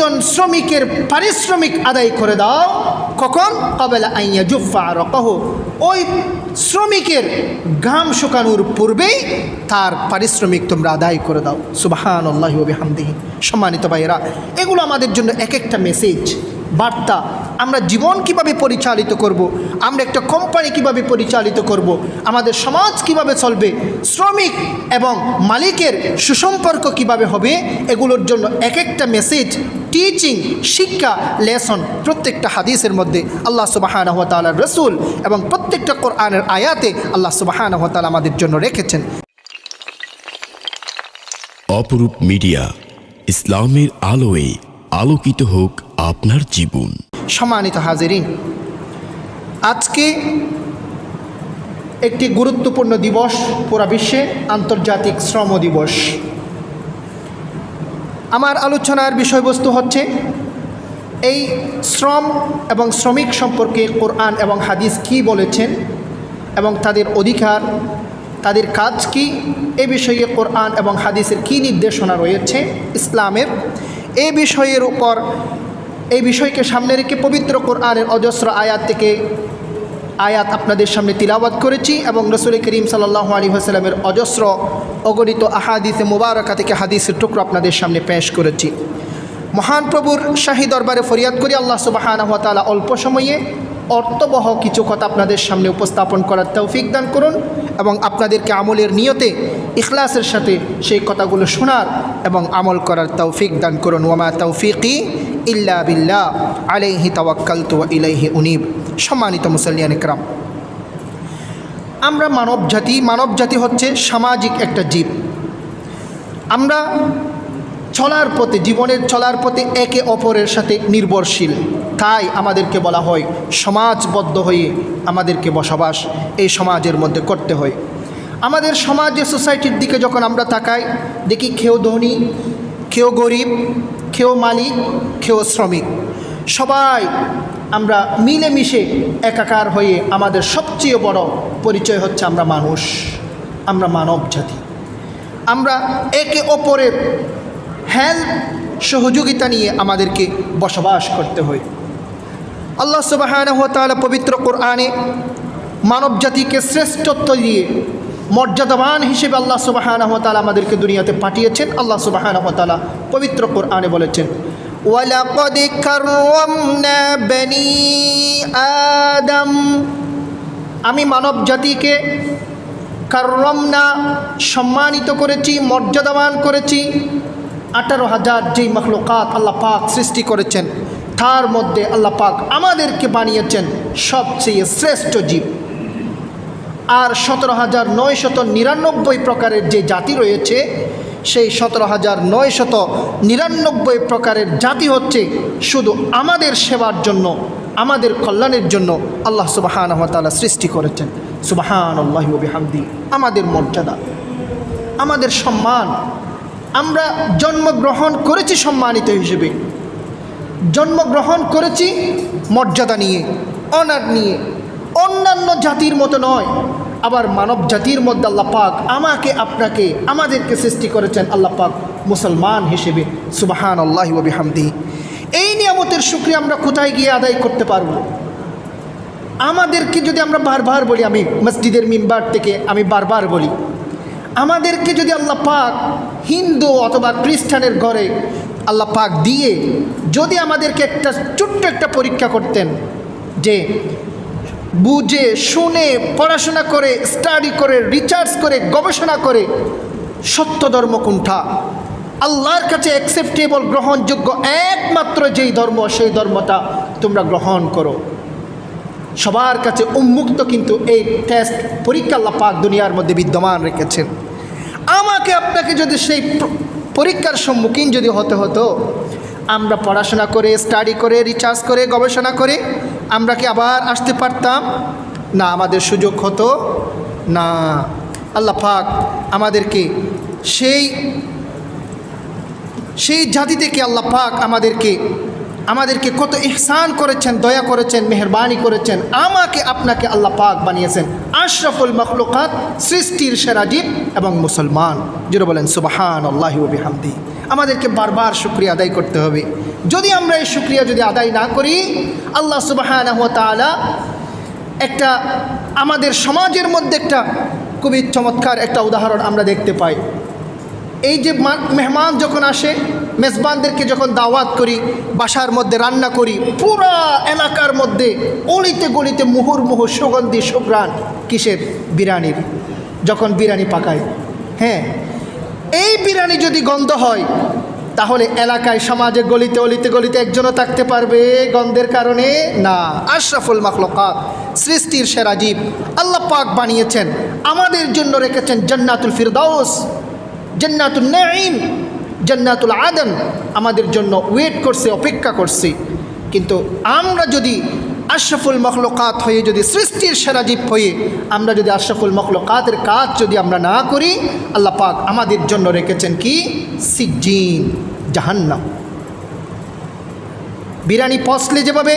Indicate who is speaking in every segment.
Speaker 1: একজন শ্রমিকের পারিশ্রমিক আদায় করে দাও। কখন? ক্বাবলা আন ইয়াজুফা আরকাহু, ওই শ্রমিকের ঘাম শুকানোর পূর্বেই তার পারিশ্রমিক তোমরা আদায় করে দাও। সুবহানাল্লাহি ওয়া বিহামদিহি। সম্মানিত ভাইয়েরা, এগুলো আমাদের জন্য এক একটা মেসেজ, বার্তা। আমরা জীবন কিভাবে পরিচালিত করব, আমরা একটা কোম্পানি কিভাবে পরিচালিত করব, আমাদের সমাজ কিভাবে চলবে, শ্রমিক এবং মালিকের সুসম্পর্ক কিভাবে হবে, এগুলোর জন্য এক একটা মেসেজ, টিচিং, শিক্ষা, লেসন প্রত্যেকটা হাদিসের মধ্যে আল্লাহ সুবহানাহু ওয়া তাআলার রাসূল এবং প্রত্যেকটা কোরআনের আয়াতে আল্লাহ সুবহানাহু ওয়া তাআলা আমাদের জন্য রেখেছেন।
Speaker 2: অপরূপ মিডিয়া, ইসলামের আলোয় আলোকিত হোক আপনার জীবন।
Speaker 1: সম্মানিত হাজিরিন, আজকে একটি গুরুত্বপূর্ণ দিবস, পুরা বিশ্বে আন্তর্জাতিক শ্রম দিবস। আমার আলোচনার বিষয়বস্তু হচ্ছে এই শ্রম এবং শ্রমিক সম্পর্কে কোরআন এবং হাদিস কি বলেছেন এবং তাদের অধিকার, তাদের কাজ কি, এ বিষয়ে কোরআন এবং হাদিসের কি নির্দেশনা রয়েছে ইসলামের, এই বিষয়ের উপর, এই বিষয়কে সামনে রেখে পবিত্র কোরআনের অজস্র আয়াত থেকে আয়াত আপনাদের সামনে তিলাওয়াত করেছি এবং রাসূল করিম সাল্লাল্লাহু আলাইহি ওয়াসাল্লামের অজস্র অগণিত আহাদিসে মুবারাকা থেকে হাদিসের টুকরো আপনাদের সামনে পেশ করেছি। মহান প্রভুর শাহী দরবারে ফরিয়াদ করি আল্লাহ সুবহানাহু ওয়া তাআলা অল্প সময়ে অর্থবহ কিছু কথা আপনাদের সামনে উপস্থাপন করার তৌফিক দান করুন এবং আপনাদেরকে আমলের নিয়তে ইখলাসের সাথে সেই কথাগুলো শোনার এবং আমল করার তৌফিক দান করুন। ওয়া মা তৌফিকি ইল্লা বিল্লাহ আলাইহি তাওয়াক্কালতু ওয়া ইলাইহি উনীব। সম্মানিত মুসল্লিয়ান ইকরাম, আমরা মানব জাতি হচ্ছে সামাজিক একটা জীব। আমরা চলার পথে, জীবনের চলার পথে একে অপরের সাথে নির্ভরশীল। তাই আমাদেরকে বলা হয় সমাজবদ্ধ হয়ে আমাদেরকে বসবাস এই সমাজের মধ্যে করতে হয়। আমাদের সমাজে, সোসাইটির দিকে যখন আমরা তাকাই, দেখি কেউ ধনী, কেউ গরিব, কেউ মালিক, কেউ শ্রমিক, সবাই আমরা মিলেমিশে একাকার হয়ে আমাদের সবচেয়ে বড় পরিচয় হচ্ছে আমরা মানুষ, আমরা মানব জাতি। আমরা একে অপরের হেল্প, সহযোগিতা নিয়ে আমাদেরকে বসবাস করতে হয়। আল্লাহ সুবহানাহু ওয়া তাআলা পবিত্র কোরআনে মানব জাতিকে শ্রেষ্ঠত্ব দিয়ে মর্যাদাবান হিসেবে আল্লাহ সুবহানাহু ওয়া তাআলা আমাদেরকে দুনিয়াতে পাঠিয়েছেন। আল্লাহ সুবহানাহু ওয়া তাআলা পবিত্র কোরআনে বলেছেন, ওয়ালাকাদ কাররামনা বনি আদম, আমি মানব জাতিকে কাররামনা, সম্মানিত করেছি, মর্যাদাবান করেছি। 18,000 যেই মখলুকাত আল্লাহ পাক সৃষ্টি করেছেন, তার মধ্যে আল্লাহ পাক আমাদেরকে বানিয়েছেন সবচেয়ে শ্রেষ্ঠ জীব। আর 17,999 প্রকারের যে জাতি রয়েছে, সেই 17,999 প্রকারের জাতি হচ্ছে শুধু আমাদের সেবার জন্য, আমাদের কল্যাণের জন্য আল্লাহ সুবহানাহু ওয়া তাআলা সৃষ্টি করেছেন। সুবহানাল্লাহি ওয়া বিহামদিহি। আমাদের মর্যাদা, আমাদের সম্মান, আমরা জন্মগ্রহণ করেছি সম্মানিত হিসেবে, জন্মগ্রহণ করেছি মর্যাদা নিয়ে, অনার নিয়ে, অন্যান্য জাতির মতো নয়। আবার মানব জাতির মধ্যে আল্লাহ পাক আমাকে, আপনাকে, আমাদেরকে সৃষ্টি করেছেন আল্লাহ পাক মুসলমান হিসেবে। সুবহানাল্লাহি ওয়া বিহামদিহি। এই নিয়ামতের শুকরিয়া আমরা কোথায় গিয়ে আদায় করতে পারব? আমাদেরকে যদি আমরা বারবার বলি, আমি মসজিদের মিম্বার থেকে আমি বারবার বলি, আমাদেরকে যদি আল্লাহ পাক হিন্দু অথবা খ্রিস্টানের ঘরে আল্লাহ পাক দিয়ে যদি আমাদেরকে একটা ছোট্ট একটা পরীক্ষা করতেন, যে বুঝে শুনে পড়াশোনা করে, স্টাডি করে, রিসার্চ করে, গবেষণা করে সত্য ধর্ম কোনটা, আল্লাহর কাছে অ্যাকসেপ্টেবল, গ্রহণযোগ্য একমাত্র যেই ধর্ম, সেই ধর্মটা তোমরা গ্রহণ করো। সবার কাছে উন্মুক্ত কিন্তু এই টেস্ট পরীক্ষা আল্লাহ পাক দুনিয়ার মধ্যে বিদ্যমান রেখেছেন। আমাকে, আপনাকে যদি সেই পরীক্ষার সম্মুখীন যদি হতে হতো, আমরা পড়াশোনা করে, স্টাডি করে, রিসার্চ করে, গবেষণা করে আমরা কি আবার আসতে পারতাম? না, আমাদের সুযোগ হতো না। আল্লাহ পাক আমাদেরকে সেই জাতি থেকে আল্লাহ পাক আমাদেরকে কত ইহসান করেছেন, দয়া করেছেন, মেহেরবানি করেছেন। আমাকে, আপনাকে আল্লাহ পাক বানিয়েছেন আশরাফুল মখলুকাত, সৃষ্টির সেরা জীব এবং মুসলমান। যেটা বলেন সুবহানাল্লাহি ওয়া বিহামদিহি। আমাদেরকে বারবার শুকরিয়া আদায় করতে হবে। যদি আমরা এই শুকরিয়া যদি আদায় না করি, আল্লাহ সুবহানাহু ওয়া তাআলা একটা আমাদের সমাজের মধ্যে একটা খুবই চমৎকার একটা উদাহরণ আমরা দেখতে পাই। এই যে মেহমান যখন আসে, মেজবানদেরকে যখন দাওয়াত করি, বাসার মধ্যে রান্না করি, পুরা এলাকার মধ্যে অলিতে গলিতে মুহুর্মুহু সুগন্ধি সুঘ্রাণ কিসের? বিরিয়ানির। যখন বিরিয়ানি পাকায়, হ্যাঁ, এই বিরিয়ানি যদি গন্ধ হয় তাহলে এলাকায় সমাজে গলিতে অলিতে গলিতে একজনও থাকতে পারবে গন্ধের কারণে? না। আশরাফুল মাখলুকাত, সৃষ্টির সেরা জীব আল্লাহ পাক বানিয়েছেন, আমাদের জন্য রেখেছেন জান্নাতুল ফিরদাউস, জান্নাতুল নাঈম, জান্নাতুল আদন আমাদের জন্য ওয়েট করছে, অপেক্ষা করছে। কিন্তু আমরা যদি আশরাফুল মখলুকাত হয়ে, যদি সৃষ্টির সেরা জীব হয়ে আমরা যদি আশরাফুল মখলুকাতের কাজ যদি আমরা না করি, আল্লাহ পাক আমাদের জন্য রেখেছেন কি? সিজ্জিন, জাহান্নাম। বিরিয়ানি পচলে যেভাবে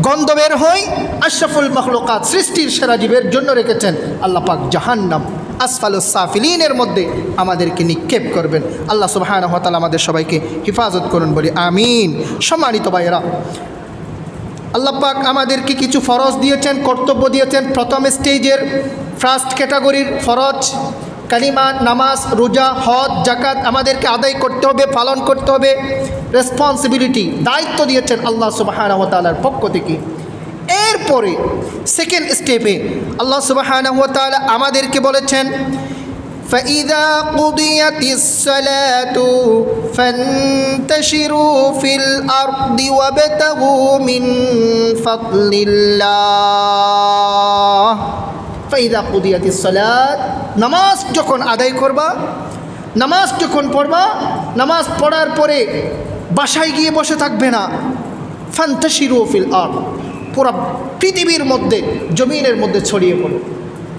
Speaker 1: গন্ধ বের হয়, আশরাফুল মখলুকাত সৃষ্টির সেরা জীবের জন্য রেখেছেন আল্লাহ পাক জাহান্নাম, আসফালুস সাফিলিনের মধ্যে আমাদেরকে নিক্ষেপ করবেন। আল্লাহ সুবহানাহু ওয়া তাআলা আমাদের সবাইকে হিফাজত করুন, বলি আমিন। সম্মানিত ভাইয়েরা, আল্লাহ পাক আমাদেরকে কিছু ফরজ দিয়েছেন, কর্তব্য দিয়েছেন। প্রথম স্টেজের ফার্স্ট ক্যাটাগরির ফরজ, কালিমা, নামাজ, রোজা, হজ, জাকাত আমাদেরকে আদায় করতে হবে, পালন করতে হবে। রেসপন্সিবিলিটি, দায়িত্ব দিয়েছেন আল্লাহ সুবহানাহু ওয়া তাআলার পক্ষ থেকে। এরপরে সেকেন্ড স্টেপে আল্লাহ সুবহানাহু ওয়া তাআলা আমাদেরকে বলেছেন, فَإِذَا قُضِيَتِ الصَّلَاةُ فَانتَشِرُوا فِي الْأَرْضِ وَابْتَغُوا مِنْ فَضْلِ اللَّهِ فَإِذَا قُضِيَتِ الصَّلَاةُ, নামাজ যখন আদায় করবা, নামাজ যখন পড়বা, নামাজ পড়ার পরে বাসায় গিয়ে বসে থাকবে না। ফান্তাশিরু ফিল আরদ, পুরা পৃথিবীর মধ্যে, জমিনের মধ্যে ছড়িয়ে পড়ো।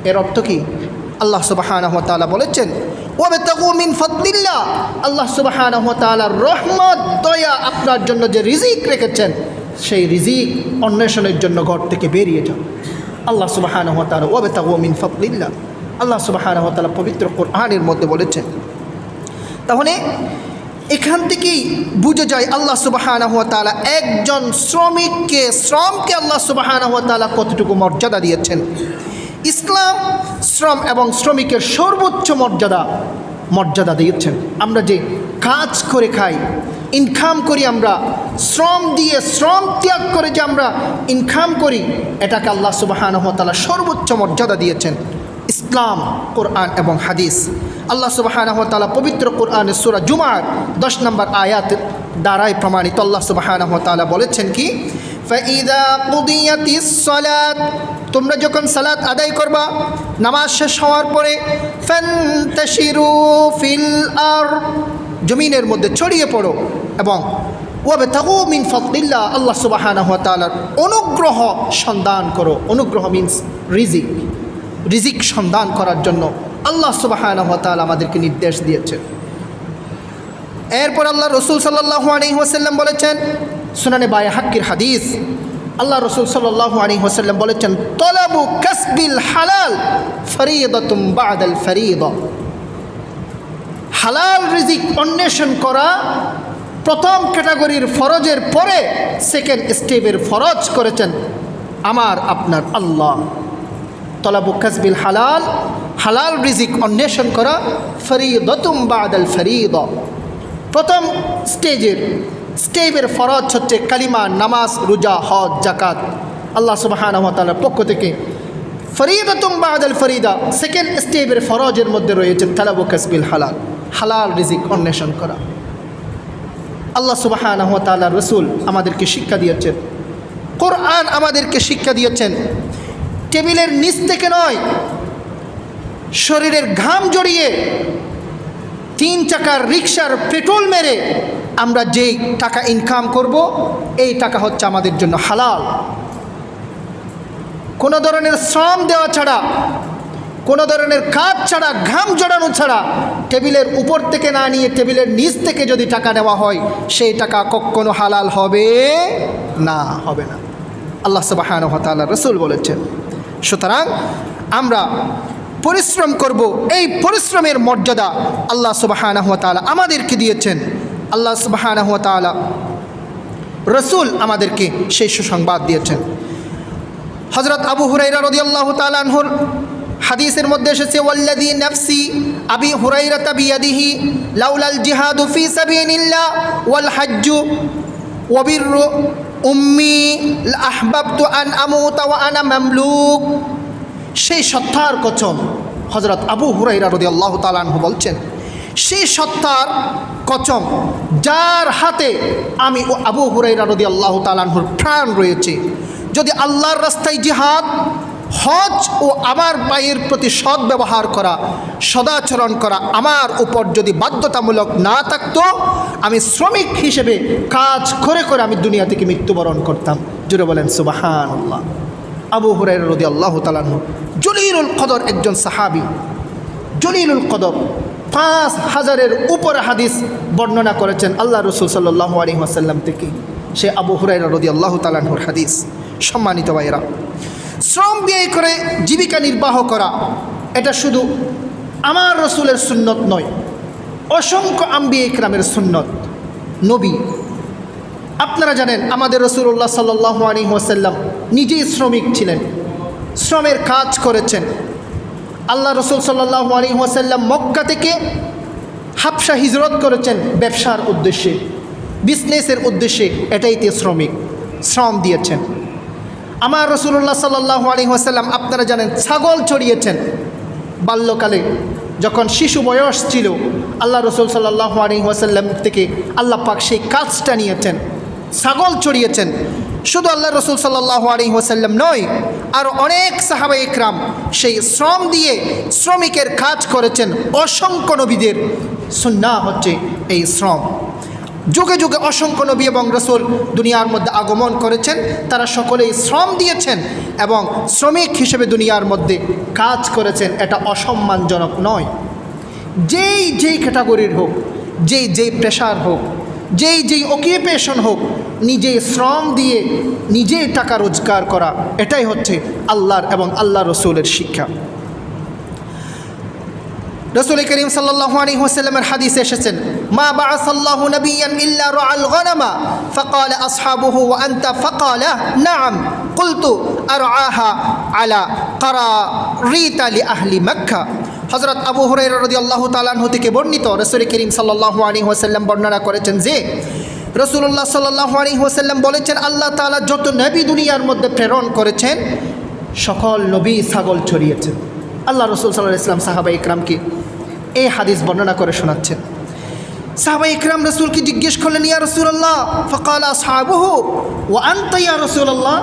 Speaker 1: এর অর্থ কি? আল্লাহ সুবহানাহু ওয়া তাআলা বলেছেন, ওয়াবতাগু মিন ফাদলিল্লাহ, আল্লাহ সুবহানাহু ওয়া তাআলার রহমত, দয়া আপনার জন্য যে রিজিক রেখেছেন, সেই রিজিক অন্বেষণের জন্য ঘর থেকে বেরিয়ে যাও। আল্লাহ সুবহানাহু ওয়া তাআলা ওয়াবতাগু মিন ফাদলিল্লাহ, আল্লাহ সুবহানাহু ওয়া তাআলা পবিত্র কোরআনের মধ্যে বলেছেন। তাহলে এখান থেকেই বুঝে যায় আল্লাহ সুবহানাহু ওয়া তাআলা একজন শ্রমকে আল্লাহ সুবহানাহু ওয়া তাআলা কতটুকু মর্যাদা দিয়েছেন। ইসলাম শ্রম এবং শ্রমিকের সর্বোচ্চ মর্যাদা দিয়েছেন। আমরা যে কাজ করে খাই, ইনকাম করি, আমরা শ্রম দিয়ে, শ্রম ত্যাগ করে যে আমরা ইনকাম করি, এটাকে আল্লাহ সুবহানাহু ওয়া তাআলা সর্বোচ্চ মর্যাদা দিয়েছেন। ইসলাম, কোরআন এবং হাদিস। আল্লাহ সুবহানাহু ওয়া তাআলা পবিত্র কোরআনের সূরা জুমার 10 নম্বর আয়াত দ্বারাই প্রমাণিত। আল্লাহ সুবহানাহু ওয়া তাআলা বলেছেন কি? ফাইদা কুদিয়াতিস সালাত, তোমরা যখন সালাত আদায় করবা, নামাজ শেষ হওয়ার পরে, ফান্তাশিরু ফিল আরদ, জমিনের মধ্যে ছড়িয়ে পড়ো, এবং ওয়াবতাগু মিন ফাদলিল্লাহ, আল্লাহ সুবহানাহু ওয়া তাআলার অনুগ্রহ সন্ধান করো। অনুগ্রহ মিনস রিজিক সন্ধান করার জন্য আল্লাহ সুবহানাহু ওয়া তাআলা আমাদেরকে নির্দেশ দিয়েছেন। এরপর আল্লাহ রসুল সাল্লাল্লাহু আলাইহি ওয়াসাল্লাম বলেছেন, সুনানে বাইহাক্কির হাদিস, আল্লাহ রসুল সাল্লাল্লাহু আলাইহি ওয়াসাল্লাম বলেছেন, তলাবু কাসবিল হালাল ফরিদাতুম বাদাল ফরিদা, হালাল রিজিক অন্বেষণ করা প্রথম ক্যাটাগরির ফরজের পরে সেকেন্ড স্টেপের ফরজ করেছেন আমার আপনার আল্লাহ। তলাবু কাসবিল হালাল, হালাল রিজিক অন্বেষণ করা, ফরিদাতুম বাদাল ফরিদা, প্রথম স্টেপের ফরজ হচ্ছে কালিমা, নামাজ, রোজা, হজ, জাকাত। আল্লাহ সুবহানাহু ওয়া তাআলার পক্ষ থেকে ফরিদাতুম বাদাল ফরিদা, সেকেন্ড স্টেপের ফরজের মধ্যে রয়েছে তলাবু কাসবিল হালাল, হালাল রিজিক অন্বেষণ করা। আল্লাহ সুবহানাহু ওয়া তাআলার রাসূল আমাদেরকে শিক্ষা দিয়েছেন, কোরআন আমাদেরকে শিক্ষা দিয়েছেন, টেবিলের নিচ থেকে নয়, শরীরের ঘাম জড়িয়ে 3 চাকার রিকশার পেট্রোল মেরে আমরা যেই টাকা ইনকাম করব, এই টাকা হচ্ছে আমাদের জন্য হালাল। কোনো ধরনের শ্রম দেওয়া ছাড়া, কোনো ধরনের কাজ ছাড়া, ঘাম জড়ানো ছাড়া, টেবিলের উপর থেকে না নিয়ে টেবিলের নিচ থেকে যদি টাকা নেওয়া হয়, সেই টাকা কখনো হালাল হবে না, হবে না। আল্লাহ সুবহানাহু ওয়া তাআলা রাসূল বলেছেন। সুতরাং আমরা পরিশ্রম করব, এই পরিশ্রমের মর্যাদা আল্লাহ সুবহানাহু ওয়া তাআলা আমাদেরকে দিয়েছেন। আল্লাহ সুবহানাহু ওয়া তাআলা রসুল আমাদেরকে সেই সুসংবাদ দিয়েছেন। হযরত আবু হুরায়রা রাদিয়াল্লাহু তাআলা আনহুর হাদিসের মধ্যে এসেছে, ওয়াল্লাযী নাফসি আবি হুরায়রাতা বিয়াদিহি লাউলাল জিহাদু ফি সাবিলিল্লাহ ওয়াল হাজ্জু ওয়া বিররু উম্মি লাহবাবতু আন আমুতা ওয়া আনা মামলুক। সেই সত্তার কসম, হযরত আবু হুরায়রা রাদিয়াল্লাহু তাআলা আনহু বলছেন, সেই সত্তার কসম যার হাতে আমি ও আবু হুরায়রা রাদিয়াল্লাহু তাআলা আনহুর প্রাণ রয়েছে, যদি আল্লাহর রাস্তায় জিহাদ, হজ ও আমার ভাইয়ের প্রতি সৎ ব্যবহার করা, সদাচরণ করা আমার উপর যদি বাধ্যতামূলক না থাকতো, আমি শ্রমিক হিসেবে কাজ করে করে আমি দুনিয়া থেকে মৃত্যুবরণ করতাম। জুড়ে বলেন সুবহানাল্লাহ। আবু হুরায়রা রাদিয়াল্লাহু তাআলা আনহু জলিলুল কদর একজন সাহাবী, জলিলুল কদর, 5000-এর উপরে হাদিস বর্ণনা করেছেন আল্লাহ রসুল সাল্লাল্লাহু আলাইহি ওয়াসাল্লাম থেকে। সে আবু হুরায়রা রাদিয়াল্লাহু তাআলা আনহুর হাদিস। সম্মানিত ভাইয়েরা, শ্রম ব্যয় করে জীবিকা নির্বাহ করা এটা শুধু আমার রসুলের সুন্নত নয়, অসংখ্য আম্বিয়া ইকরামের সুন্নত। নবী, আপনারা জানেন আমাদের রাসূলুল্লাহ সাল্লাল্লাহু আলাইহি ওয়াসাল্লাম নিজেই শ্রমিক ছিলেন, শ্রমের কাজ করেছেন। আল্লাহ রসুল সাল্লাল্লাহু আলাইহি ওয়াসাল্লাম মক্কা থেকে হাবশা হিজরত করেছেন ব্যবসার উদ্দেশ্যে, বিজনেসের উদ্দেশ্যে। এটাইতে শ্রম দিয়েছেন। আমার রাসূলুল্লাহ সাল্লাল্লাহু আলাইহি ওয়াসাল্লাম আপনারা জানেন ছাগল চড়িয়েছেন বাল্যকালে, যখন শিশু বয়স ছিল। আল্লাহ রসুল সাল্লাল্লাহু আলাইহি ওয়াসাল্লাম থেকে আল্লাহ পাক সেই কাজটা নিয়েছেন, ছাগল চড়িয়েছেন। শুধু আল্লাহ রসুল সাল্লাল্লাহু আলাইহি ওয়াসাল্লাম নয়, আর অনেক সাহাবা ইকরাম সেই শ্রম দিয়ে শ্রমিকের কাজ করেছেন। অসংখ্য নবীদের সুন্নাহ হচ্ছে এই শ্রম। যুগে যুগে অসংখ্য নবী এবং রসুল দুনিয়ার মধ্যে আগমন করেছেন, তারা সকলেই শ্রম দিয়েছেন এবং শ্রমিক হিসেবে দুনিয়ার মধ্যে কাজ করেছেন। এটা অসম্মানজনক নয়। যেই ক্যাটাগরির হোক, যেই পেশার হোক, যেই অকিউপেশন হোক, নিজে শ্রম দিয়ে নিজে টাকা রোজগার করা, এটাই হচ্ছে আল্লাহর এবং আল্লাহ রসুলের শিক্ষা। রসুল করিম সাল্লাল্লাহু আলাইহি ওয়াসাল্লামের হাদিসে এসেছেন, মা বাআসাল্লাহু নাবিয়্যান ইল্লা রাআল গনামা ফাকালা আসহাবুহু ওয়া আনতা ফাকালা নাআম কুলতু আরআহা আলা কারারিতা লি আহলি মক্কা। হযরত আবু হুরায়রা রাদিয়াল্লাহু তাআলা আনহু থেকে বর্ণিত, রসুল করিম সাল্লাল্লাহু আলাইহি ওয়াসাল্লাম বর্ণনা করেছেন যে রাসূলুল্লাহ সাল্লাল্লাহু আলাইহি ওয়াসাল্লাম বলেছেন, আল্লাহ তাআলা যত নবী দুনিয়ার মধ্যে প্রেরণ করেছেন, সকল নবী ছাগল চড়িয়েছেন। আল্লাহ রসুল সাল্লাল্লাহু আলাইহি ওয়াসাল্লাম সাহাবা ইকরামকে এই হাদিস বর্ণনা করে শোনাচ্ছেন। সাহাবা ইকরাম রসুলকে জিজ্ঞেস করলেন, ইয়া রাসূলুল্লাহ, ফাকালা আসহাবুহু ওয়া আনতা ইয়া রাসূলুল্লাহ,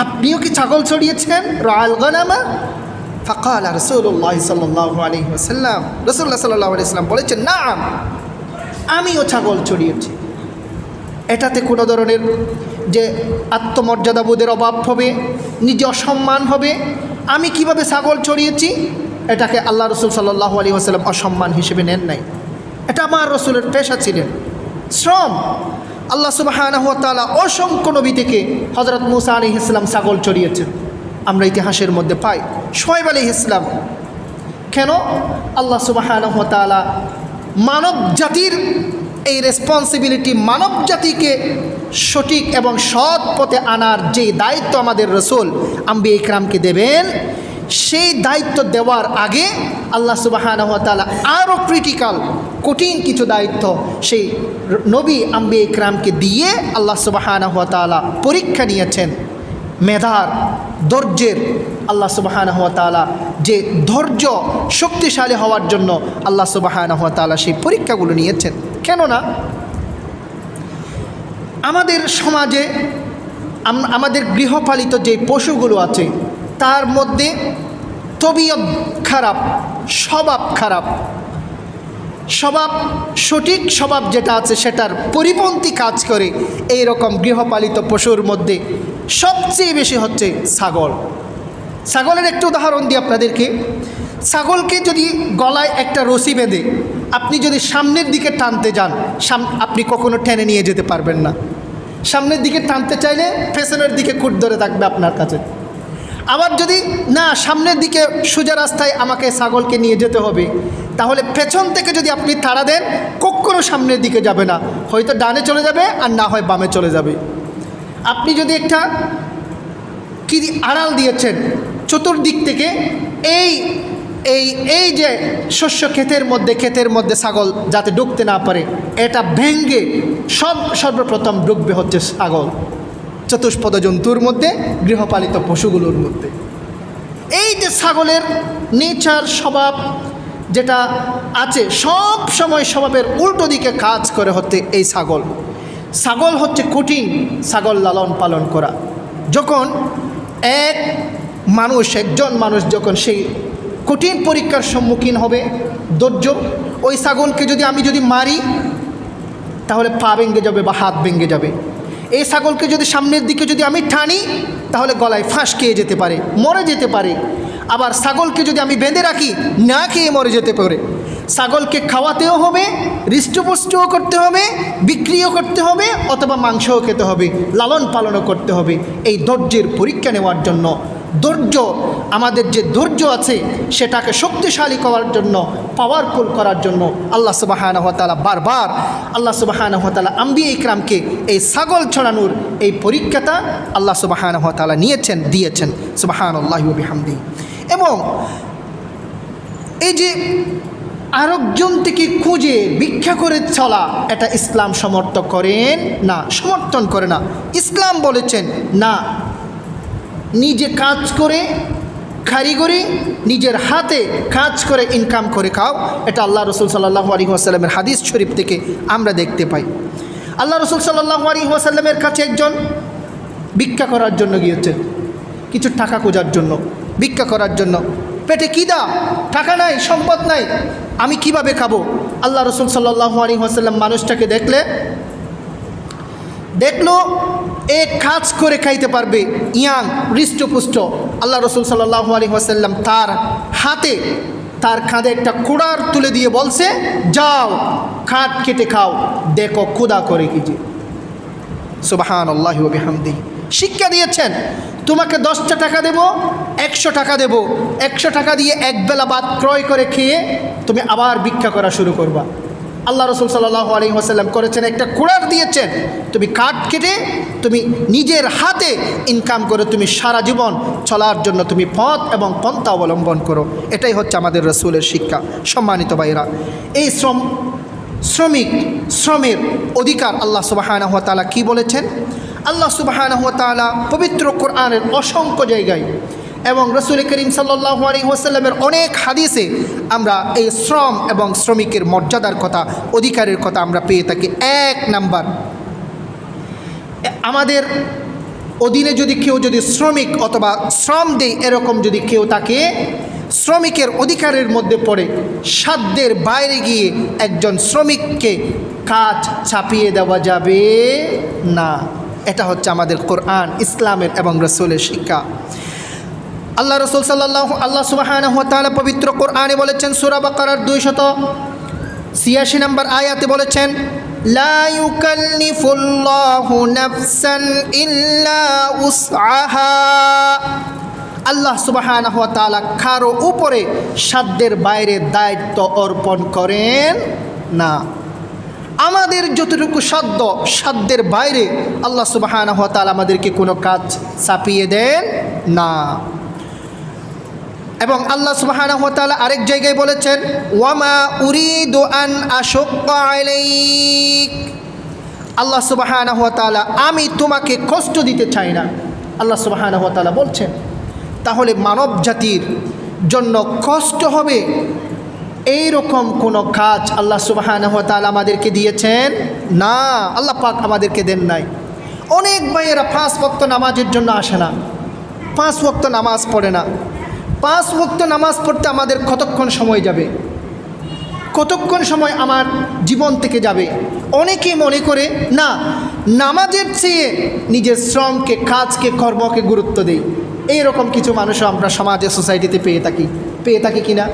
Speaker 1: আপনিও কি ছাগল চড়িয়েছেন? রাআল গনামা। ফাকালা রাসূলুল্লাহ সাল্লাল্লাহু আলাইহি ওয়াসাল্লাম, রাসূলুল্লাহ সাল্লাল্লাহু আলাইহি ওয়াসাল্লাম বলেছেন, নাআম, আমিও ছাগল চড়িয়েছি। এটাতে কোনো ধরনের যে আত্মমর্যাদাবোধের অভাব হবে, নিজে অসম্মান হবে, আমি কিভাবে ছাগল চড়িয়েছি, এটাকে আল্লাহ রসুল সাল্লাল্লাহু আলাইহি ওয়াসাল্লাম অসম্মান হিসেবে নেন নাই। এটা আমার রসুলের পেশা ছিলেন, শ্রম। আল্লাহ সুবহানাহু ওয়া তাআলা অসংখ্য নবী থেকে হযরত মূসা আলাইহিস সালাম ছাগল চড়িয়েছেন, আমরা ইতিহাসের মধ্যে পাই। শুআয়ব আলাইহিস সালাম। কেন? আল্লাহ সুবহানাহু ওয়া তাআলা মানব জাতির এই রেসপন্সিবিলিটি, মানব জাতিকে সঠিক এবং সৎ পথে আনার যে দায়িত্ব আমাদের রসুল আম্বিয়া ইকরামকে দেবেন, সেই দায়িত্ব দেওয়ার আগে আল্লাহ সুবহানাহু ওয়া তাআলা আরও ক্রিটিক্যাল, কঠিন কিছু দায়িত্ব সেই নবী আম্বিয়া ইকরামকে দিয়ে আল্লাহ সুবহানাহু ওয়া তাআলা পরীক্ষা নিয়েছেন। মেধার, ধৈর্যের, আল্লাহ সুবহানাহু ওয়া তাআলা যে ধৈর্য শক্তিশালী হওয়ার জন্য আল্লাহ সুবহানাহু ওয়া তাআলা সেই পরীক্ষাগুলো নিয়েছেন। কেননা আমাদের সমাজে আমাদের গৃহপালিত যে পশুগুলো আছে, তার মধ্যে তবিয়ত খারাপ, স্বভাব খারাপ, স্বভাব, সঠিক স্বভাব যেটা আছে সেটার পরিপন্থী কাজ করে। এই রকম গৃহপালিত পশুর মধ্যে সবচেয়ে বেশি হচ্ছে ছাগল। ছাগলের একটা উদাহরণ দিই আপনাদেরকে। ছাগলকে যদি গলায় একটা রশি বেঁধে আপনি যদি সামনের দিকে টানতে যান, আপনি কখনো টেনে নিয়ে যেতে পারবেন না। সামনের দিকে টানতে চাইলে পেছনের দিকে খুঁট ধরে থাকবে আপনার কাছে। আবার যদি না সামনের দিকে সোজা রাস্তায় আমাকে ছাগলকে নিয়ে যেতে হবে, তাহলে পেছন থেকে যদি আপনি তাড়া দেন কখনো সামনের দিকে যাবে না, হয়তো ডানে চলে যাবে আর না হয় বামে চলে যাবে। আপনি যদি একটা কি আড়াল দিয়েছেন চতুর্দিক থেকে, এই এই এই যে শস্য ক্ষেতের মধ্যে ছাগল যাতে ঢুকতে না পারে, এটা ভেঙ্গে সর্বপ্রথম ঢুকবে হচ্ছে ছাগল, চতুষ্পদ জন্তুর মধ্যে, গৃহপালিত পশুগুলোর মধ্যে। এই যে ছাগলের নেচার, স্বভাব যেটা আছে, সব সময় স্বভাবের উল্টো দিকে কাজ করে হচ্ছে এই ছাগল হচ্ছে কঠিন ছাগল লালন পালন করা। যখন একজন মানুষ যখন সেই কঠিন পরীক্ষার সম্মুখীন হবে, ধৈর্য, ওই ছাগলকে আমি যদি মারি তাহলে পা ভেঙে যাবে বা হাত ভেঙে যাবে। এই ছাগলকে যদি সামনের দিকে আমি টানি তাহলে গলায় ফাঁস খেয়ে যেতে পারে, মরে যেতে পারে। আবার ছাগলকে যদি আমি বেঁধে রাখি না খেয়ে মরে যেতে পারে। ছাগলকে খাওয়াতেও হবে, হৃষ্টপুষ্টও করতে হবে, বিক্রিও করতে হবে, অথবা মাংসও খেতে হবে, লালন পালনও করতে হবে। এই ধৈর্যের পরীক্ষা নেওয়ার জন্য, আমাদের যে ধৈর্য আছে সেটাকে শক্তিশালী করার জন্য, পাওয়ারফুল করার জন্য আল্লাহ সুবহানাহু ওয়া তাআলা বারবার আম্বিয়া ইকরামকে এই ছাগল ছড়ানোর এই পরীক্ষাটা আল্লাহ সুবহানাহু ওয়া তাআলা দিয়েছেন। সুবহানাল্লাহি ওয়া বিহামদিহি। এবং এই যে আরেকজন থেকে খুঁজে ভিক্ষা করে চলা, এটা ইসলাম সমর্থন করে না। ইসলাম বলেছেন না, নিজে কাজ করে, কারিগরি নিজের হাতে কাজ করে ইনকাম করে খাও। এটা আল্লাহ রসুল সাল্লাল্লাহু আলাইহি ওয়াসাল্লামের হাদিস শরীফ থেকে আমরা দেখতে পাই। আল্লাহ রসুল সাল্লাল্লাহু আলাইহি ওয়াসাল্লামের কাছে একজন ভিক্ষা করার জন্য গিয়েছেন, কিছু টাকা খোঁজার জন্য, ভিক্ষা করার জন্য। পেটে খিদা, টাকা নাই, সম্পদ নাই, আমি কিভাবে খাবো? আল্লাহ রসুল সাল্লাল্লাহু আলাইহি ওয়াসাল্লাম মানুষটাকে দেখলো এ কাজ করে খাইতে পারবে, ইয়াং, হৃষ্টপুষ্ট। আল্লাহ রসুল সাল্লাল্লাহু আলাইহি ওয়াসাল্লাম তার কাঁধে একটা কুড়ার তুলে দিয়ে বলছে, যাও কাঠ কেটে খাও, দেখো ক্ষুধা করে কি যে। সুবহানাল্লাহি ওয়া বিহামদিহি। শিক্ষা দিয়েছেন, তোমাকে 10টা টাকা দেব, 100 টাকা দেব, 100 টাকা দিয়ে একবেলা ভাত ক্রয় করে খেয়ে তুমি আবার ভিক্ষা করা শুরু করবা। আল্লাহ রসুল সাল্লাল্লাহু আলাইহি ওয়াসাল্লাম করেছেন, একটা কুড়ার দিয়েছেন, তুমি কাঠ কেটে তুমি নিজের হাতে ইনকাম করে তুমি সারা জীবন চলার জন্য তুমি পথ এবং পন্থা অবলম্বন করো। এটাই হচ্ছে আমাদের রসুলের শিক্ষা। সম্মানিত ভাইরা, এই শ্রমের অধিকার আল্লাহ সুবহানাহু ওয়া তাআলা কী বলেছেন? আল্লাহ সুবহানাহু ওয়া তাআলা পবিত্র কোরআনের অসংখ্য জায়গায় এবং রসুল করিম সাল্লাল্লাহু আলাইহি ওয়াসাল্লামের অনেক হাদিসে আমরা এই শ্রম এবং শ্রমিকের মর্যাদার কথা, অধিকারের কথা আমরা পেয়ে থাকি। 1 নাম্বার, আমাদের অধীনে যদি কেউ শ্রমিক অথবা শ্রম দেয়, এরকম যদি কেউ তাকে শ্রমিকের অধিকারের মধ্যে পড়ে, সাধ্যের বাইরে গিয়ে একজন শ্রমিককে কাজ চাপিয়ে দেওয়া যাবে না। এটা হচ্ছে আমাদের কোরআন, ইসলামের এবং রসুলের শিক্ষা। আল্লাহ সুবহানাহু ওয়া তাআলা পবিত্র কোরআনে বলেছেন, সূরা বাকারার 286 নম্বর আয়াতে বলেছেন, লা ইউকাল্লিফুল্লাহু নাফসান ইল্লা উসআহা। আল্লাহ সুবহানাহু ওয়া তাআলা কারো উপরে সাধ্যের বাইরে দায়িত্ব অর্পণ করেন না। আমাদের যতটুকু সাধ্যের বাইরে আল্লাহ সুবহানাহু ওয়া তাআলা আমাদেরকে কোনো কাজ চাপিয়ে দেন না। এবং আল্লাহ সুবহানাহু ওয়া তাআলা আরেক জায়গায় বলেছেন, ওয়ামা উরিদু আন আশুক্কা আলাইক। আল্লাহ সুবহানাহু ওয়া তাআলা, আমি তোমাকে কষ্ট দিতে চাই না, আল্লাহ সুবহানাহু ওয়া তাআলা বলছেন। তাহলে মানব জাতির জন্য কষ্ট হবে এই রকম কোনো কাজ আল্লাহ সুবহানাহু ওয়া তাআলা আমাদেরকে দিয়েছেন না, আল্লাহ পাক আমাদেরকে দেন নাই। অনেক ভাইয়েরা 5 ওয়াক্ত নামাজের জন্য আসে না, 5 ওয়াক্ত নামাজ পড়ে না। 5 ওয়াক্ত নামাজ পড়তে আমাদের কতক্ষণ সময় যাবে, কতক্ষণ সময় আমার জীবন থেকে যাবে। অনেকেই মনে করে না, নামাজের চেয়ে নিজের শ্রমকে, কাজকে, কর্মকে গুরুত্ব দেই। এইরকম কিছু মানুষও আমরা সমাজে, সোসাইটিতে পেয়ে থাকি কিনা।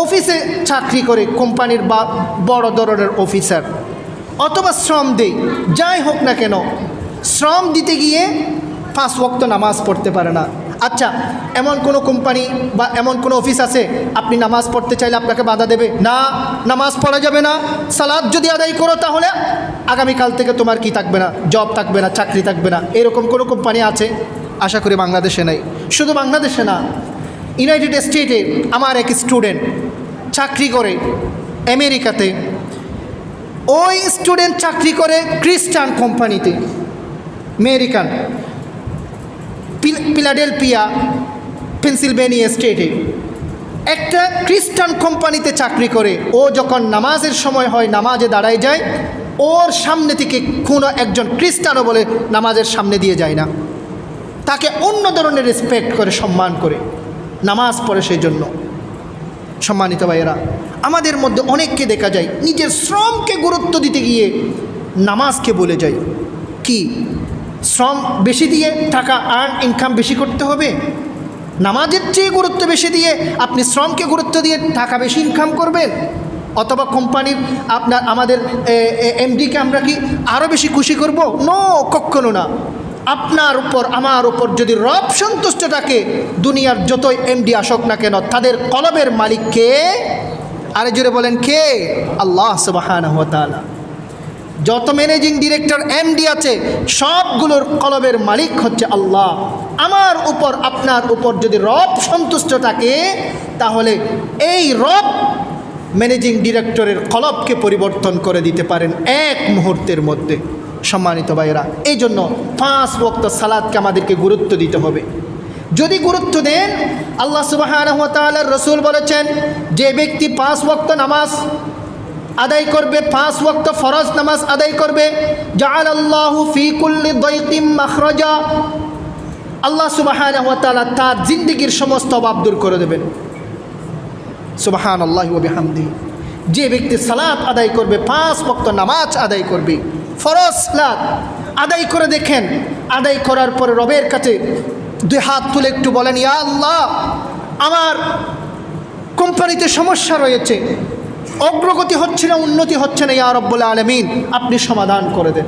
Speaker 1: অফিসে চাকরি করে, কোম্পানির বা বড় ধরনের অফিসার, অথবা শ্রম দেই, যাই হোক না কেন, শ্রম দিতে গিয়ে 5 ওয়াক্ত নামাজ পড়তে পারে না। আচ্ছা, এমন কোনো কোম্পানি বা এমন কোনো অফিস আছে আপনি নামাজ পড়তে চাইলে আপনাকে বাধা দেবে না? নামাজ পড়া যাবে না। সালাত যদি আদায় করো তাহলে আগামীকাল থেকে তোমার কি থাকবে না? জব থাকবে না, চাকরি থাকবে না। এরকম কোনো কোম্পানি আছে? আশা করি বাংলাদেশে নেই। শুধু বাংলাদেশে না, ইউনাইটেড স্টেটে আমার এক স্টুডেন্ট চাকরি করে আমেরিকাতে। ওই স্টুডেন্ট চাকরি করে খ্রিস্টান কোম্পানিতে, আমেরিকান, ফিলাডেলফিয়া, পেনসিলভেনিয়া স্টেটে একটা খ্রিস্টান কোম্পানিতে চাকরি করে। ও যখন নামাজের সময় হয় নামাজে দাঁড়ায় যায়, ওর সামনে থেকে কোনো একজন খ্রিস্টানও বলে নামাজের সামনে দিয়ে যায় না। তাকে অন্য ধরনের রেসপেক্ট করে, সম্মান করে, নামাজ পড়ে সেই জন্য। সম্মানিত ভাইয়েরা, আমাদের মধ্যে অনেককে দেখা যায় নিজের শ্রমকে গুরুত্ব দিতে গিয়ে নামাজকে বলে যায়। কি শ্রম বেশি দিয়ে টাকা ইনকাম বেশি করতে হবে? নামাজের চেয়ে গুরুত্ব বেশি দিয়ে আপনি শ্রমকে গুরুত্ব দিয়ে টাকা বেশি ইনকাম করবেন? অথবা কোম্পানির আমাদের এমডিকে আমরা কি আরও বেশি খুশি করব? নো, কখনো না। আপনার উপর আমার উপর যদি রব সন্তুষ্ট থাকে, দুনিয়ার যতই এমডি আসুক না কেন, তাদের কলবের মালিক কে? আরে জোরে বলেন কে? আল্লাহ সুবহানাহু ওয়া তাআলা। যত ম্যানেজিং ডিরেক্টর এমডি আছে সবগুলোর কলবের মালিক হচ্ছে আল্লাহ। আমার উপর আপনার উপর যদি রব সন্তুষ্ট থাকে, তাহলে এই রব ম্যানেজিং ডিরেক্টরের কলবকে পরিবর্তন করে দিতে পারেন এক মুহূর্তের মধ্যে। সম্মানিত ভাইয়েরা, এই জন্য 5 ওয়াক্ত সালাতকে আমাদেরকে গুরুত্ব দিতে হবে। যদি গুরুত্ব দেন, আল্লাহ সুবহানাহু ওয়া তাআলার রাসূল বলেছেন, যে ব্যক্তি 5 ওয়াক্ত নামাজ আদায় করবে, 5 ওয়াক্ত ফরজ নামাজ আদায় করবে, জাআলাল্লাহু ফি কুল্লি দাইকিম মাখরাজা, আল্লাহ সুবহানাহু ওয়া তাআলা তার জিন্দেগীর সমস্ত অভাব দূর করে দেবেন। সুবহানাল্লাহি ওয়া বিহামদিহি। যে ব্যক্তি সালাত আদায় করবে, 5 ওয়াক্ত নামাজ আদায় করবে, ফরজ সালাত আদায় করে দেখেন, আদায় করার পরে রবের কাছে 2 হাত তুলে একটু বলেন, ইয়া আল্লাহ, আমার কোম্পানিতে সমস্যা রয়েছে, অগ্রগতি হচ্ছে না, উন্নতি হচ্ছে না, ইয়া রব্বুল আলামিন আপনি সমাধান করে দেন।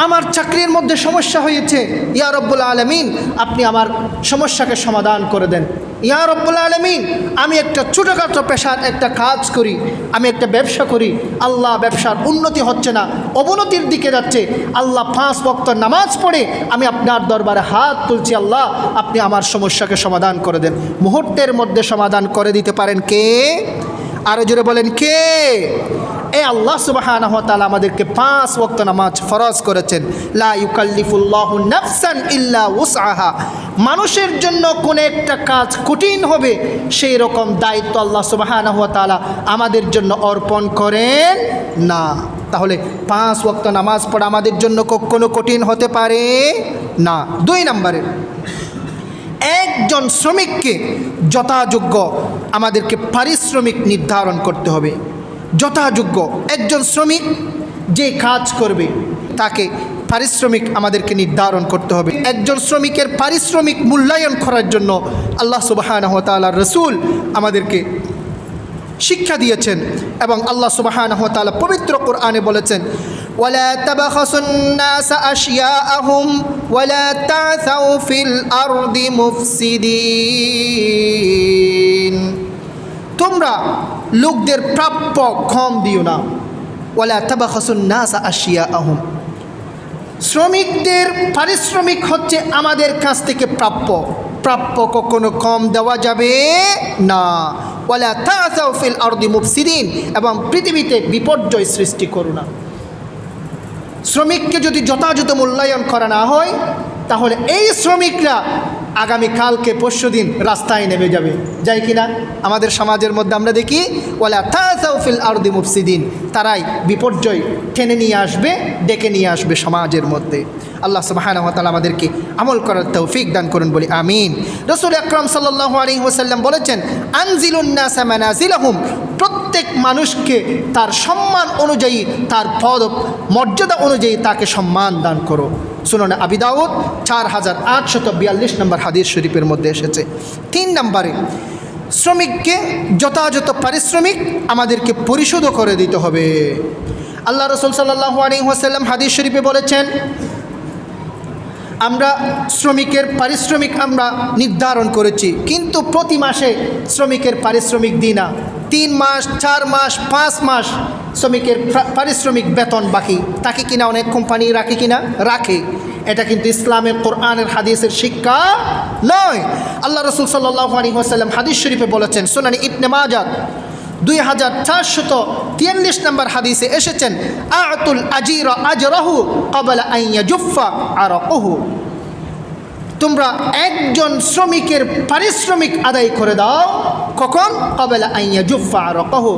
Speaker 1: আমার চাকরির মধ্যে সমস্যা হয়েছে, ইয়া রব্বুল আলামিন আপনি আমার সমস্যাকে সমাধান করে দেন। ইয়া রব্বুল আলামিন আমি একটা ছোটোখাটো পেশার একটা কাজ করি, আমি একটা ব্যবসা করি, আল্লাহ ব্যবসার উন্নতি হচ্ছে না, অবনতির দিকে যাচ্ছে, আল্লাহ 5 ওয়াক্ত নামাজ পড়ে আমি আপনার দরবারে হাত তুলছি, আল্লাহ আপনি আমার সমস্যাকে সমাধান করে দেন। মুহূর্তের মধ্যে সমাধান করে দিতে পারেন কে? আরো জোরে বলেন কে? এই আল্লাহ সুবহানাহু ওয়া তাআলা আমাদেরকে 5 ওয়াক্ত নামাজ ফরজ করেছেন। লা ইউকাল্লিফুল্লাহু নাফসান ইল্লা উসআহা। মানুষের জন্য কোন একটা কাজ কঠিন হবে সেই রকম দায়িত্ব আল্লাহ সুবহানাহু ওয়া তাআলা আমাদের জন্য অর্পণ করেন না। তাহলে 5 ওয়াক্ত নামাজ পড়া আমাদের জন্য কখনো কঠিন হতে পারে না। 2 নম্বরে, একজন শ্রমিককে যথাযোগ্য আমাদেরকে পারিশ্রমিক নির্ধারণ করতে হবে। যথাযোগ্য একজন শ্রমিক যে কাজ করবে তাকে পারিশ্রমিক আমাদেরকে নির্ধারণ করতে হবে। একজন শ্রমিকের পারিশ্রমিক মূল্যায়ন করার জন্য আল্লাহ সুবহানাহু ওয়া তাআলার রাসূল আমাদেরকে শিক্ষা দিয়েছেন এবং আল্লাহ সুবহানাহু ওয়া তাআলা পবিত্র কোরআনে বলেছেন, ওয়ালা তাবখাসুন নাস আশিয়াআহুম ওয়ালা তা'সাউ ফিল আরদি মুফসিদিন। তোমরা লোকদের প্রাপ্য কম দিও না। ওয়ালা তাবখাসুন নাস আশিয়াআহুম, শ্রমিকদের পারিশ্রমিক হচ্ছে আমাদের কাছ থেকে প্রাপ্য, প্রাপ্য কখনো কম দেওয়া যাবে না। ওয়ালা তা'সাউ ফিল আরদি মুফসিদিন, এবং পৃথিবীতে বিপর্যয় সৃষ্টি করো না। শ্রমিককে যদি যথাযথ মূল্যায়ন করা না হয়, তাহলে এই শ্রমিকরা আগামীকালকে পরশুদিন রাস্তায় নেমে যাবে। যাই কিনা আমাদের সমাজের মধ্যে আমরা দেখি, ওয়ালা তা'সাউ ফিল আরদি মুফসিদিন, তারাই বিপর্যয় টেনে নিয়ে আসবে, ডেকে নিয়ে আসবে সমাজের মধ্যে। আল্লাহ সুবহানাহু ওয়া তাআলা আমাদেরকে আমল করার তৌফিক দান করুন, বলি আমিন। রাসূল আকরাম সাল্লাল্লাহু আলাইহি ওয়াসাল্লাম বলেছেন, আনজিলুন নাসা মানাজিলাহুম, প্রত্যেক মানুষকে তার সম্মান অনুযায়ী, তার পদ মর্যাদা অনুযায়ী তাকে সম্মান দান করো। সুনানে আবি দাউদ 4842 নম্বর হাদিস শরীফের মধ্যে এসেছে। 3 নম্বরে, শ্রমিককে যথাযথ পারিশ্রমিক আমাদেরকে পরিশোধ করে দিতে হবে। আল্লাহ রাসূল সাল্লাল্লাহু আলাইহি ওয়াসাল্লাম হাদিস শরীফে বলেছেন, আমরা শ্রমিকের পারিশ্রমিক আমরা নির্ধারণ করেছি, কিন্তু প্রতি মাসে শ্রমিকের পারিশ্রমিক দিই না। 3 মাস, 4 মাস, 5 মাস শ্রমিকের পারিশ্রমিক বেতন বাকি তাকে কিনা অনেক কোম্পানি রাখে কিনা রাখে। এটা কিন্তু ইসলামের কোরআনের হাদিসের শিক্ষা নয়। আল্লাহ রসুল সাল্লাল্লাহু আলাইহি ওয়াসাল্লাম হাদিস শরীফে বলেছেন, সুনানি ইবনে মাজাহ 2443 নম্বর হাদিসে এসেছেন, আতুল আজিরা আজরাহু ক্বাবলা আন ইয়াজুফা আরাকুহু। তোমরা একজন শ্রমিকের পারিশ্রমিক আদায় করে দাও কখন? ক্বাবলা আন ইয়াজুফা আরাকুহু,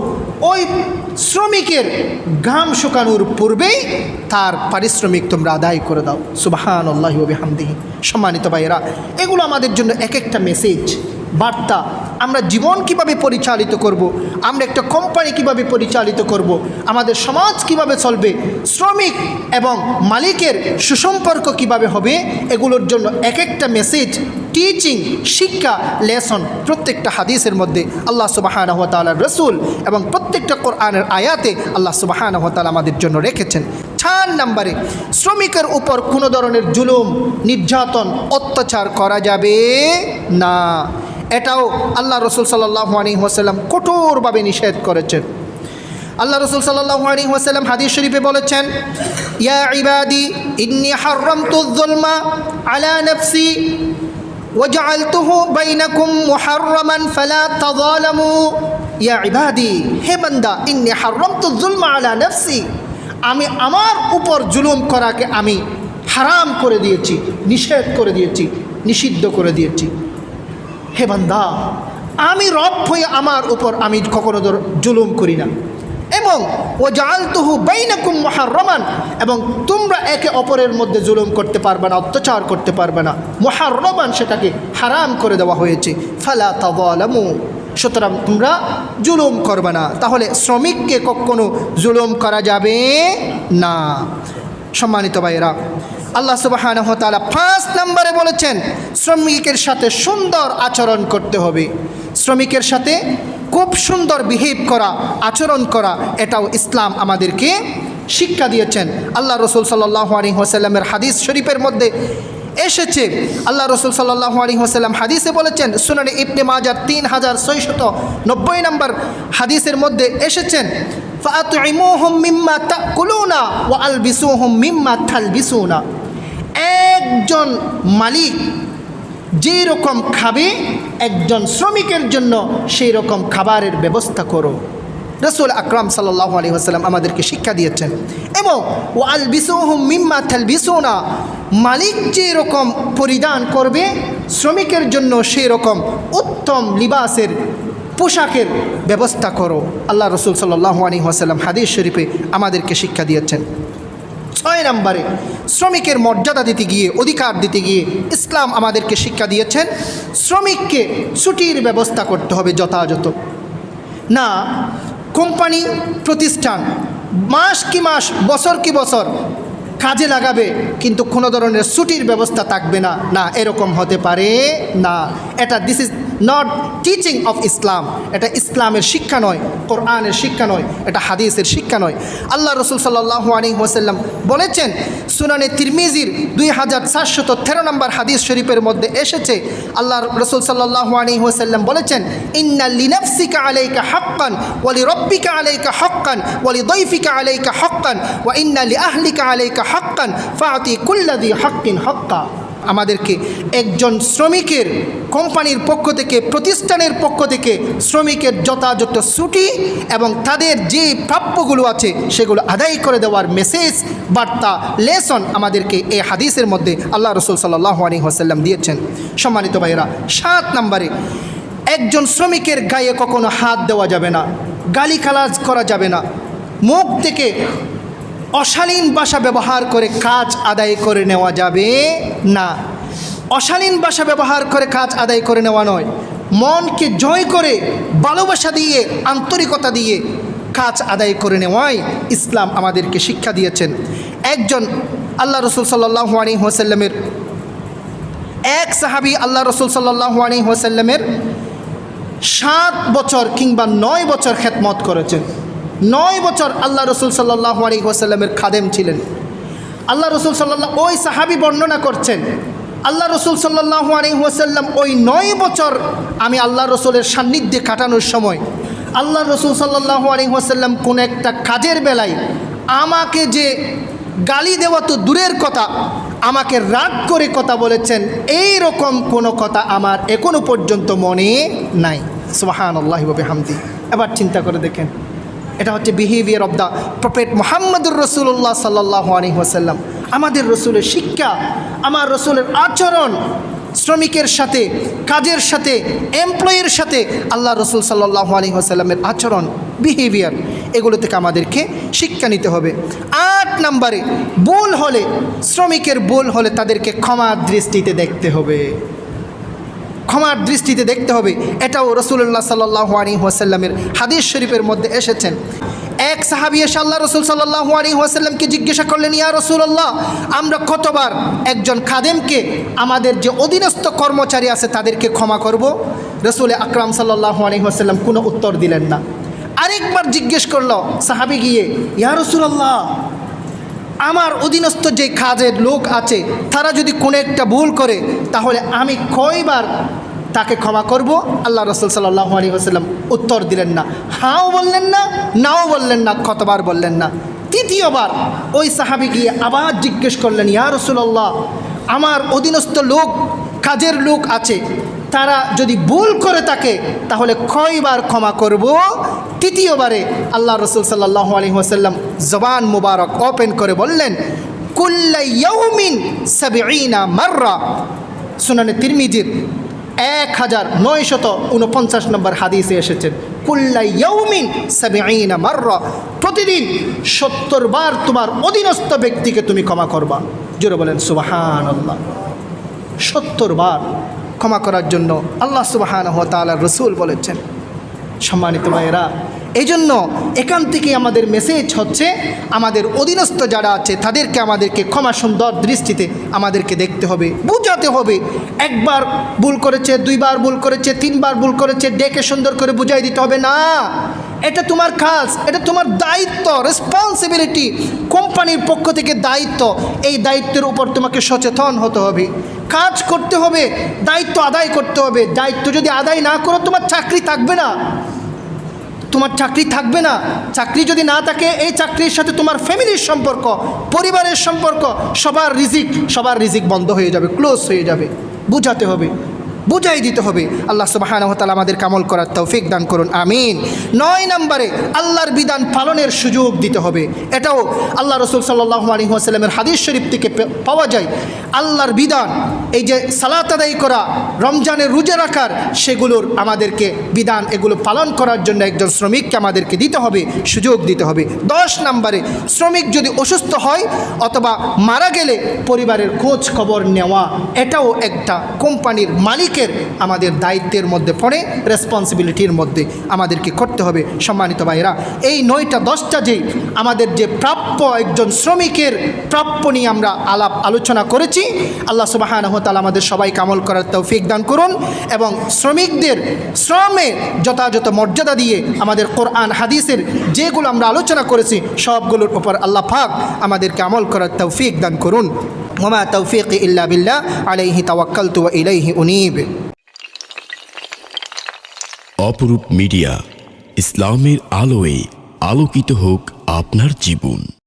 Speaker 1: ওই শ্রমিকের ঘাম শুকানোর পূর্বেই তার পারিশ্রমিক তোমরা আদায় করে দাও। সুবহানাল্লাহি ওয়া বিহামদিহি। সম্মানিত ভাইয়েরা, এগুলো আমাদের জন্য এক একটা মেসেজ, বার্তা। আমরা জীবন কিভাবে পরিচালিত করব, আমরা একটা কোম্পানি কিভাবে পরিচালিত করব, আমাদের সমাজ কিভাবে চলবে, শ্রমিক এবং মালিকের সুসম্পর্ক কিভাবে হবে, এগুলোর জন্য এক একটা মেসেজ, টিচিং, শিক্ষা, লেসন প্রত্যেকটা হাদিসের মধ্যে আল্লাহ সুবহানাহু ওয়া তাআলার রাসূল এবং প্রত্যেকটা কোরআনের আয়াতে আল্লাহ সুবহানাহু ওয়া তাআলা আমাদের জন্য রেখেছেন। 4 নম্বরে, শ্রমিকের উপর কোনো ধরনের জুলুম, নির্যাতন, অত্যাচার করা যাবে না। এটাও আল্লাহ রসুল সাল্লাল্লাহু আলাইহি ওয়াসাল্লাম কঠোরভাবে নিষেধ করেছেন। আল্লাহ রসুল সাল্লাল্লাহু আলাইহি ওয়াসাল্লাম হাদিস শরীফে বলেছেন, ইয়া ইবাদি ইন্নী হারামতুয যুলমা আলা নাফসি ওয়াজআলতুহু বাইনাকুম মুহাররামান ফালা তাযালামু। ইয়া ইবাদি, হে বান্দা, ইন্নী হারামতুয যুলমা আলা নাফসি, আমি আমার উপর জুলুম করাকে আমি হারাম করে দিয়েছি, নিষেধ করে দিয়েছি, নিষিদ্ধ করে দিয়েছি। হে বান্দা, আমি রব হয়ে আমার উপর আমি কখনো জুলুম করি না। এবং ওয়াজআলতুহু বাইনাকুম মুহাররামান, এবং তোমরা একে অপরের মধ্যে জুলুম করতে পারবে না, অত্যাচার করতে পারবে না। মুহাররামান, সেটাকে হারাম করে দেওয়া হয়েছে। ফালা তাযালামু, সুতরাং তোমরা জুলুম করবে না। তাহলে শ্রমিককে কখনো জুলুম করা যাবে না। সম্মানিত ভাইয়েরা, আল্লাহ সুবহানাহু ওয়া তাআলা 5 নম্বরে বলেছেন, শ্রমিকের সাথে সুন্দর আচরণ করতে হবে। শ্রমিকের সাথে খুব সুন্দর বিহেভ করা, আচরণ করা, এটাও ইসলাম আমাদেরকে শিক্ষা দিয়েছেন। আল্লাহ রসুল সাল্লাল্লাহু আলাইহি ওয়াসাল্লামের হাদিস শরীফের মধ্যে এসেছে, আল্লাহ রসুল সাল্লাল্লাহু আলাইহি ওয়াসাল্লাম হাদিসে বলেছেন, সুনানে ইবনে মাজাহ 3690 নম্বর হাদিসের মধ্যে এসেছেন, ফাআতইমুহুম মিম্মা তাকুলুনা ওয়া আলবিসুহুম মিম্মা তালবিসুনা। একজন মালিক যেই রকম খাবে, একজন শ্রমিকের জন্য সেই রকম খাবারের ব্যবস্থা করো। রাসূল আকরাম সাল্লাল্লাহু আলাইহি ওয়াসাল্লাম আমাদেরকে শিক্ষা দিয়েছেন। এবং ওয়া আলবিসুহুম মিম্মা তালবিসুনা, মালিক যে রকম পরিধান করবে, শ্রমিকের জন্য সেই রকম উত্তম লিবাসের, পোশাকের ব্যবস্থা করো। আল্লাহ রসুল সাল্লাল্লাহু আলাইহি ওয়াসাল্লাম হাদিস শরীফে আমাদেরকে শিক্ষা দিয়েছেন। 6 নম্বরে, শ্রমিকের মর্যাদা দিতে গিয়ে, অধিকার দিতে গিয়ে ইসলাম আমাদেরকে শিক্ষা দিয়েছেন, শ্রমিককে ছুটির ব্যবস্থা করতে হবে যথাযথ। না কোম্পানি প্রতিষ্ঠান মাস কি মাস, বছর কি বছর কাজে লাগাবে, কিন্তু কোনো ধরনের ছুটির ব্যবস্থা থাকবে না, না, এরকম হতে পারে না। এটা this is not teaching of Islam. এটা ইসলামের শিক্ষা নয়, কোরআনের শিক্ষা নয়, এটা হাদিসের শিক্ষা নয়। আল্লাহ রসুল সাল্লাল্লাহু আলাইহি ওয়াসাল্লাম বলেছেন, সুনানে তিরমিজির 2413 নম্বর হাদিস শরীফের মধ্যে এসেছে, আল্লাহ রসুল সাল্লাল্লাহু আলাইহি ওয়াসাল্লাম বলেছেন, ইন্না লিনাফসিকা আলাইকা হাক্কান ওয়া লিরাব্বিকা আলাইকা হাক্কান ওয়া লিদাইফিকা আলাইকা হাক্কান ওয়া ইন্না লিআহলিকা আলাইকা হাক্কান ফাআতি কুল্লাযী হাক্কিন হাক্কা। আমাদেরকে একজন শ্রমিকের, কোম্পানির পক্ষ থেকে, প্রতিষ্ঠানের পক্ষ থেকে শ্রমিকের যথাযথ ছুটি এবং তাদের যে প্রাপ্যগুলো আছে সেগুলো আদায় করে দেওয়ার মেসেজ, বার্তা, লেসন আমাদেরকে এই হাদিসের মধ্যে আল্লাহ রসুল সাল্লাল্লাহু আলাইহি ওয়াসাল্লাম দিয়েছেন। সম্মানিত ভাইয়েরা, 7 নম্বরে, একজন শ্রমিকের গায়ে কখনো হাত দেওয়া যাবে না, গালিগালাজ করা যাবে না, মুখ থেকে অশালীন ভাষা ব্যবহার করে কাজ আদায় করে নেওয়া যাবে না। অশালীন ভাষা ব্যবহার করে কাজ আদায় করে নেওয়া নয়, মনকে জয় করে ভালোবাসা দিয়ে, আন্তরিকতা দিয়ে কাজ আদায় করে নেওয়াই ইসলাম আমাদেরকে শিক্ষা দিয়েছেন। একজন আল্লাহ রসুল সাল্লাল্লাহু আলাইহি ওয়াসাল্লামের এক সাহাবী আল্লাহ রসুল সাল্লাল্লাহু আলাইহি ওয়াসাল্লামের 7 বছর কিংবা 9 বছর খেদমত করেছেন। 9 বছর আল্লাহ রসুল সাল্লাল্লাহু আলাইহি ওয়াসাল্লামের খাদেম ছিলেন। আল্লাহ রসুল ওই সাহাবী বর্ণনা করছেন, আল্লাহ রসুল সাল্লাল্লাহু আলাইহি ওয়াসাল্লাম ওই 9 বছর আমি আল্লাহ রসুলের সান্নিধ্যে কাটানোর সময় আল্লাহ রসুল সাল্লাল্লাহু আলাইহি ওয়াসাল্লাম কোন একটা কাজের বেলায় আমাকে যে গালি দেওয়া তো দূরের কথা, আমাকে রাগ করে কথা বলেছেন, এই রকম কোনো কথা আমার এখনো পর্যন্ত মনে নাই। সুবহানাল্লাহি ওয়া বিহামদি। এবার চিন্তা করে দেখেন, এটা হচ্ছে বিহেভিয়ার অফ দ্য প্রফেট মুহাম্মদুর রাসূলুল্লাহ সাল্লাল্লাহু আলাইহি ওয়াসাল্লাম। আমাদের রসুলের শিক্ষা, আমার রসুলের আচরণ, শ্রমিকের সাথে, কাজের সাথে, এমপ্লয়ের সাথে আল্লাহ রসুল সাল্লাল্লাহু আলাইহি ওয়াসাল্লামের আচরণ, বিহেভিয়ার, এগুলো থেকে আমাদেরকে শিক্ষা নিতে হবে। 8 নম্বরে, ভুল হলে, শ্রমিকের ভুল হলে তাদেরকে ক্ষমার দৃষ্টিতে দেখতে হবে, ক্ষমার দৃষ্টিতে দেখতে হবে। এটাও রাসূলুল্লাহ সাল্লাল্লাহু আলাইহি ওয়াসাল্লামের হাদিস শরীফের মধ্যে এসেছেন। এক সাহাবী এসে আল্লাহ রসুল সাল্লাল্লাহু আলাইহি ওয়াসাল্লামকে জিজ্ঞাসা করলেন, ইয়া রাসূলুল্লাহ, আমরা কতবার একজন খাদেমকে, আমাদের যে অধীনস্থ কর্মচারী আছে তাদেরকে ক্ষমা করব? রাসূল আকরাম সাল্লাল্লাহু আলাইহি ওয়াসাল্লাম কোনো উত্তর দিলেন না। আরেকবার জিজ্ঞেস করলো সাহাবী গিয়ে, ইয়া রাসূলুল্লাহ, আমার অধীনস্থ যে কাজের লোক আছে তারা যদি কোনো একটা ভুল করে তাহলে আমি কয়বার তাকে ক্ষমা করব? আল্লাহ রসুল সাল্লাল্লাহু আলাইহি ওয়াসাল্লাম উত্তর দিলেন না, হাও বললেন না, নাও বললেন না, কতবার বললেন না। তৃতীয়বার ওই সাহাবী গিয়ে আবার জিজ্ঞেস করলেন, ইয়া রাসূলুল্লাহ, আমার অধীনস্থ লোক, কাজের লোক আছে, তারা যদি ভুল করে থাকে তাহলে কয়বার ক্ষমা করব? তৃতীয়বারে আল্লাহ রসুল সাল্লাল্লাহু আলাইহি ওয়াসাল্লাম জবান মুবারক ওপেন করে বললেন, কুল্লা ইয়াউমিন 70 মাররা। সুনানে তিরমিজির 1949 নম্বর হাদিসে এসেছেন, কুল্লা ইয়াউমিন 70 মাররা, প্রতিদিন 70 বার তোমার অধীনস্থ ব্যক্তিকে তুমি ক্ষমা করবা। জোরে বলেন সুবহানাল্লাহ। 70 বার ক্ষমা করার জন্য আল্লাহ সুবহানাহু ওয়া তাআলা রসুল বলেছেন। সম্মানিত ভাইয়েরা, এই জন্য এখান থেকে আমাদের মেসেজ হচ্ছে, আমাদের অধীনস্থ যারা আছে তাদেরকে আমাদেরকে ক্ষমা সুন্দর দৃষ্টিতে আমাদেরকে দেখতে হবে, বুঝাতে হবে। একবার ভুল করেছে, 2 বার ভুল করেছে, 3 বার ভুল করেছে, ডেকে সুন্দর করে বুঝাই দিতে হবে না। এটা তোমার কাজ, এটা তোমার দায়িত্ব, রেসপন্সিবিলিটি, কোম্পানির পক্ষ থেকে দায়িত্ব। এই দায়িত্বের উপর তোমাকে সচেতন হতে হবে, কাজ করতে হবে, দায়িত্ব আদায় করতে হবে। দায়িত্ব যদি আদায় না করো তোমার চাকরি থাকবে না, তোমার চাকরি থাকবে না। চাকরি যদি না থাকে, এই চাকরির সাথে তোমার ফ্যামিলির সম্পর্ক, পরিবারের সম্পর্ক, সবার রিজিক বন্ধ হয়ে যাবে, ক্লোজ হয়ে যাবে। বুঝাতে হবে, বুঝাই দিতে হবে। আল্লাহ সুবহানাহু ওয়া তাআলা আমাদের আমল করার তৌফিক দান করুন, আমিন। 9 নম্বরে, আল্লাহর বিধান পালনের সুযোগ দিতে হবে। এটাও আল্লাহ রসুল সাল্লাল্লাহু আলাইহি ওয়াসাল্লামের হাদিস শরীফ থেকে পাওয়া যায়। আল্লাহর বিধান, এই যে সালাত আদায় করা, রমজানের রোজা রাখার, সেগুলোর আমাদেরকে বিধান, এগুলো পালন করার জন্য একজন শ্রমিককে আমাদেরকে দিতে হবে, সুযোগ দিতে হবে। 10 নম্বরে, শ্রমিক যদি অসুস্থ হয় অথবা মারা গেলে পরিবারের খোঁজ খবর নেওয়া, এটাও একটা কোম্পানির মালিক আমাদের দায়িত্বের মধ্যে পড়ে, রেসপন্সিবিলিটির মধ্যে আমাদেরকে করতে হবে। সম্মানিত ভাইরা, এই 9টা 10টা যেই আমাদের যে প্রাপ্য, একজন শ্রমিকের প্রাপ্য নিয়ে আমরা আলোচনা করেছি। আল্লাহ সুবহানাহু ওয়া তাআলা আমাদের সবাইকে আমল করার তৌফিক দান করুন এবং শ্রমিকদের শ্রমের যথাযথ মর্যাদা দিয়ে আমাদের কোরআন হাদিসের যেগুলো আমরা আলোচনা করেছি সবগুলোর উপর আল্লাহ পাক আমাদেরকে আমল করার তৌফিক দান করুন। ওমা তৌফিকি ইল্লা বিল্লাহ, আলাইহি তাওয়াক্কালতু ওয়া ইলাইহি উনীব।
Speaker 2: অপরূপ মিডিয়া, ইসলামের আলোয় আলোকিত হোক আপনার জীবন।